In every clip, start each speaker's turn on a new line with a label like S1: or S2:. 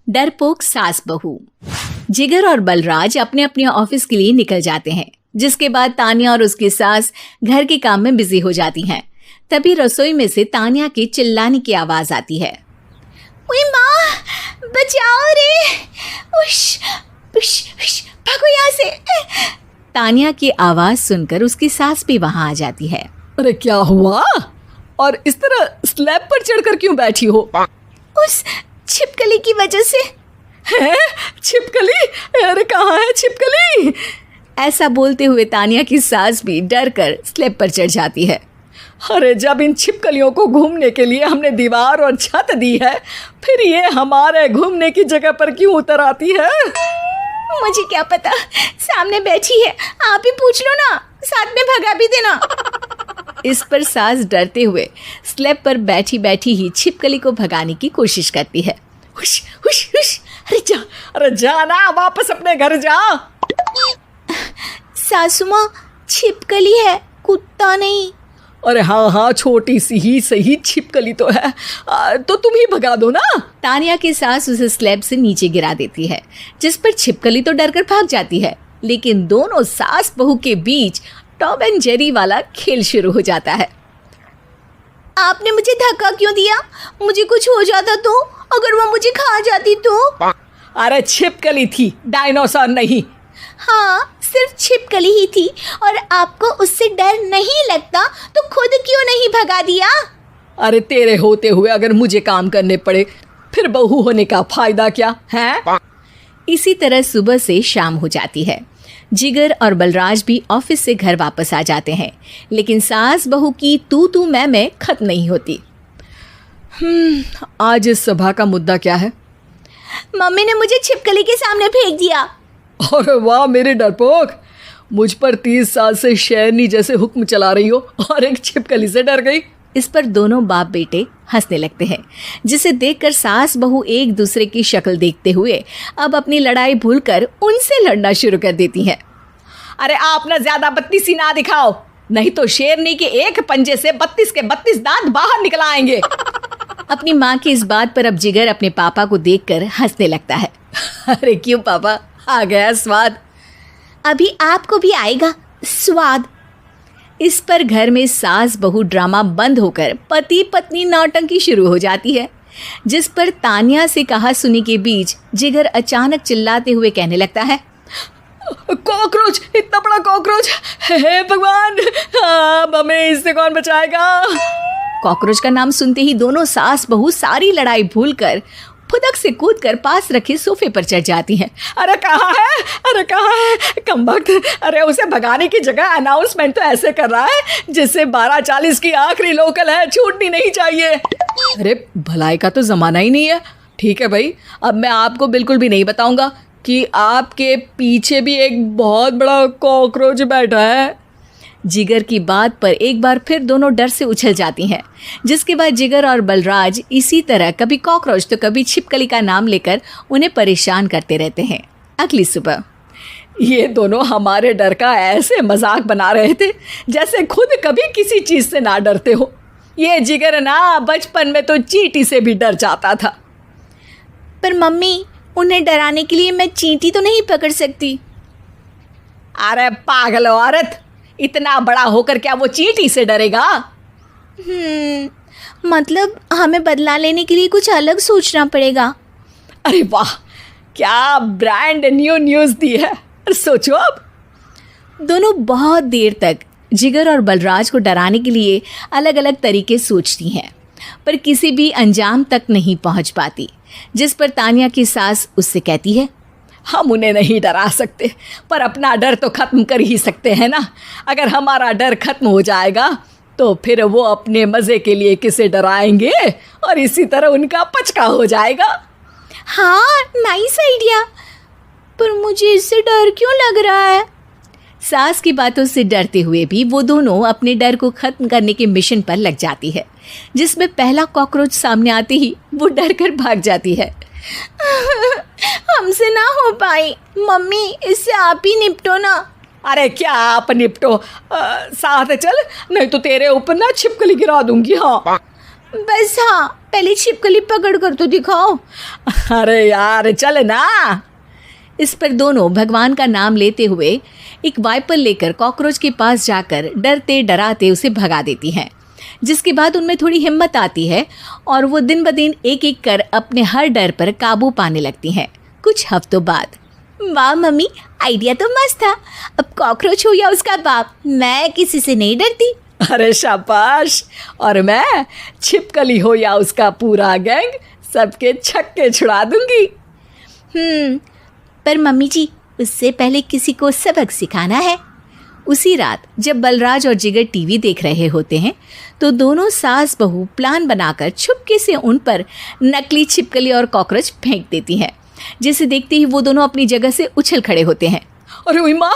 S1: डरपोक सास बहू। जिगर और बलराज अपने अपने ऑफिस के लिए निकल जाते हैं, जिसके बाद तानिया और उसकी सास घर के काम में बिजी हो जाती हैं। तभी रसोई में से तानिया के चिल्लाने की आवाज आती है। ओए माँ, बचाओ रे, उश, उश, उश, भागो यहाँ से। तानिया की आवाज सुनकर उसकी सास भी वहां आ जाती है।
S2: अरे क्या हुआ? और इस तरह स्लैब पर चढ़कर क्यों बैठी हो?
S1: उस छिपकली की वजह से।
S2: है? छिपकली? अरे कहाँ है छिपकली?
S1: ऐसा बोलते हुए तानिया की सास भी डर कर स्लैब पर चढ़ जाती है।
S2: अरे जब इन छिपकलियों को घूमने के लिए हमने दीवार और छत दी है, फिर ये हमारे घूमने की जगह पर क्यों उतर आती है?
S1: मुझे क्या पता, सामने बैठी है, आप ही पूछ लो ना, साथ में भगा भी देना। इस पर सास डरते हुए स्लैब पर बैठी बैठी ही छिपकली को भगाने की कोशिश करती है।
S2: हुश, हुश, हुश, अरे जा ना, वापस अपने घर जा।
S1: सासू माँ, छिपकली है, कुत्ता नहीं।
S2: अरे हाँ, छोटी सी ही सही छिपकली तो है, तो तुम ही भगा दो ना।
S1: तानिया की सास उसे स्लैब से नीचे गिरा देती है, जिस पर छिपकली तो डरकर भाग जाती है। लेकिन दोनों सास बहू के बीच टॉम एंड जेरी वाला खेल शुरू हो जाता है। आपने मुझे धक्का क्यों दिया? मुझे कुछ हो जाता तो? अगर वो मुझे खा जाती तो?
S2: अरे छिपकली थी, डायनासोर नहीं।
S1: हाँ, सिर्फ छिपकली ही थी, और आपको उससे डर नहीं लगता तो खुद क्यों नहीं भगा दिया?
S2: अरे तेरे होते हुए अगर मुझे काम करने पड़े, फिर बहू होने का फायदा क्या है?
S1: इसी तरह सुबह से शाम हो जाती है। जिगर और बलराज भी ऑफिस से घर वापस आ जाते हैं, लेकिन सास बहू की तू मैं खत्म नहीं होती।
S2: आज इस सभा का मुद्दा क्या है?
S1: मम्मी ने मुझे छिपकली के सामने फेंक दिया।
S2: अरे वाह मेरे डरपोक, मुझ पर 30 साल से शेरनी जैसे हुक्म चला रही हो और एक छिपकली से डर गई।
S1: इस पर दोनों बाप बेटे हंसने लगते हैं, जिसे देखकर सास बहू एक दूसरे की शक्ल देखते हुए अब अपनी लड़ाई भूलकर उनसे लड़ना शुरू कर देती हैं।
S2: अरे आप ना ज्यादा बत्तीसी ना दिखाओ, नहीं तो शेरनी के एक पंजे से 32 के 32 दांत बाहर निकल आएंगे।
S1: अपनी माँ की इस बात पर अब जिगर अपने पापा को देखकर हंसने लगता है।
S2: अरे क्यों पापा, आ गया स्वाद।
S1: अभी आपको भी आएगा स्वाद। इस पर घर में सास बहू ड्रामा बंद होकर पति पत्नी नौटंकी शुरू हो जाती है, जिस पर तानिया से कहा सुनी के बीच जिगर अचानक चिल्लाते हुए कहने लगता है।
S2: कॉकरोच, इतना बड़ा कॉकरोच, हे भगवान, अब हमें इससे कौन बचाएगा?
S1: कॉकरोच का नाम सुनते ही दोनों सास बहू सारी लड़ाई भूलकर फुदक से कूदकर पास रखे सोफे पर चढ़ जाती हैं।
S2: अरे कहाँ है, अरे कहाँ है कमबख्त? अरे उसे भगाने की जगह अनाउंसमेंट तो ऐसे कर रहा है जिससे 12:40 की आखिरी लोकल है, छूटनी नहीं चाहिए। अरे भलाई का तो ज़माना ही नहीं है। ठीक है भाई, अब मैं आपको बिल्कुल भी नहीं बताऊंगा कि आपके पीछे भी एक बहुत बड़ा कॉकरोच बैठा है।
S1: जिगर की बात पर एक बार फिर दोनों डर से उछल जाती हैं, जिसके बाद जिगर और बलराज इसी तरह कभी कॉकरोच तो कभी छिपकली का नाम लेकर उन्हें परेशान करते रहते हैं। अगली सुबह
S2: ये दोनों हमारे डर का ऐसे मजाक बना रहे थे जैसे खुद कभी किसी चीज़ से ना डरते हो। ये जिगर ना बचपन में तो चींटी से भी डर जाता था।
S1: पर मम्मी, उन्हें डराने के लिए मैं चींटी तो नहीं पकड़ सकती।
S2: अरे पागल औरत, इतना बड़ा होकर क्या वो चींटी से डरेगा?
S1: मतलब हमें बदला लेने के लिए कुछ अलग सोचना पड़ेगा।
S2: अरे वाह, क्या ब्रांड न्यू न्यूज़ दी है। सोचो अब।
S1: दोनों बहुत देर तक जिगर और बलराज को डराने के लिए अलग अलग तरीके सोचती हैं, पर किसी भी अंजाम तक नहीं पहुंच पाती, जिस पर तानिया की सास उससे कहती है।
S2: हम उन्हें नहीं डरा सकते, पर अपना डर तो ख़त्म कर ही सकते हैं ना। अगर हमारा डर ख़त्म हो जाएगा तो फिर वो अपने मज़े के लिए किसे डराएंगे और इसी तरह उनका पचका हो जाएगा।
S1: हाँ, नाइस आइडिया, पर मुझे इससे डर क्यों लग रहा है? सास की बातों से डरते हुए भी वो दोनों अपने डर को ख़त्म करने के मिशन पर लग जाती है, जिसमें पहला कॉकरोच सामने आते ही वो डर कर भाग जाती है। हमसे ना हो पाई मम्मी, इससे आप ही निपटो ना।
S2: अरे क्या आप निपटो, साथ चल, नहीं तो तेरे ऊपर ना छिपकली गिरा दूंगी। हाँ
S1: बस, हाँ पहले छिपकली पकड़ कर तो दिखाओ।
S2: अरे यार चल ना।
S1: इस पर दोनों भगवान का नाम लेते हुए एक वाइपर लेकर कॉकरोच के पास जाकर डरते डराते उसे भगा देती हैं, जिसके बाद उनमें थोड़ी हिम्मत आती है और वो दिन ब दिन एक एक कर अपने हर डर पर काबू पाने लगती हैं। कुछ हफ्तों बाद, वाह मम्मी, आइडिया तो मस्त था। अब कॉकरोच हो या उसका बाप, मैं किसी से नहीं डरती।
S2: अरे शाबाश। और मैं छिपकली हो या उसका पूरा गैंग, सबके छक्के छुड़ा दूंगी।
S1: पर मम्मी जी, उससे पहले किसी को सबक सिखाना है। उसी रात जब बलराज और जिगर टीवी देख रहे होते हैं तो दोनों सास बहू प्लान बनाकर छुपके से उन पर नकली छिपकली और कॉकरोच फेंक देती हैं, जिसे देखते ही वो दोनों अपनी जगह से उछल खड़े होते हैं।
S2: अरे ओए माँ,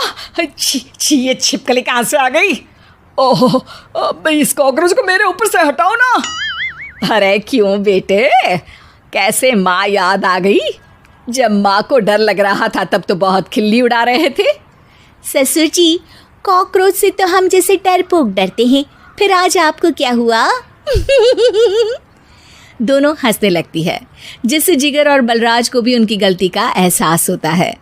S2: छी ये छिपकली कहाँ से आ गई? ओह, अब इस कॉकरोच को मेरे ऊपर से हटाओ ना। अरे क्यों बेटे, कैसे माँ याद आ गई? जब माँ को डर लग रहा था तब तो बहुत खिल्ली उड़ा रहे थे।
S1: ससुर जी, कॉकरोच से तो हम जैसे डरपोक डरते हैं, फिर आज आपको क्या हुआ? दोनों हंसने लगती है, जिससे जिगर और बलराज को भी उनकी गलती का एहसास होता है।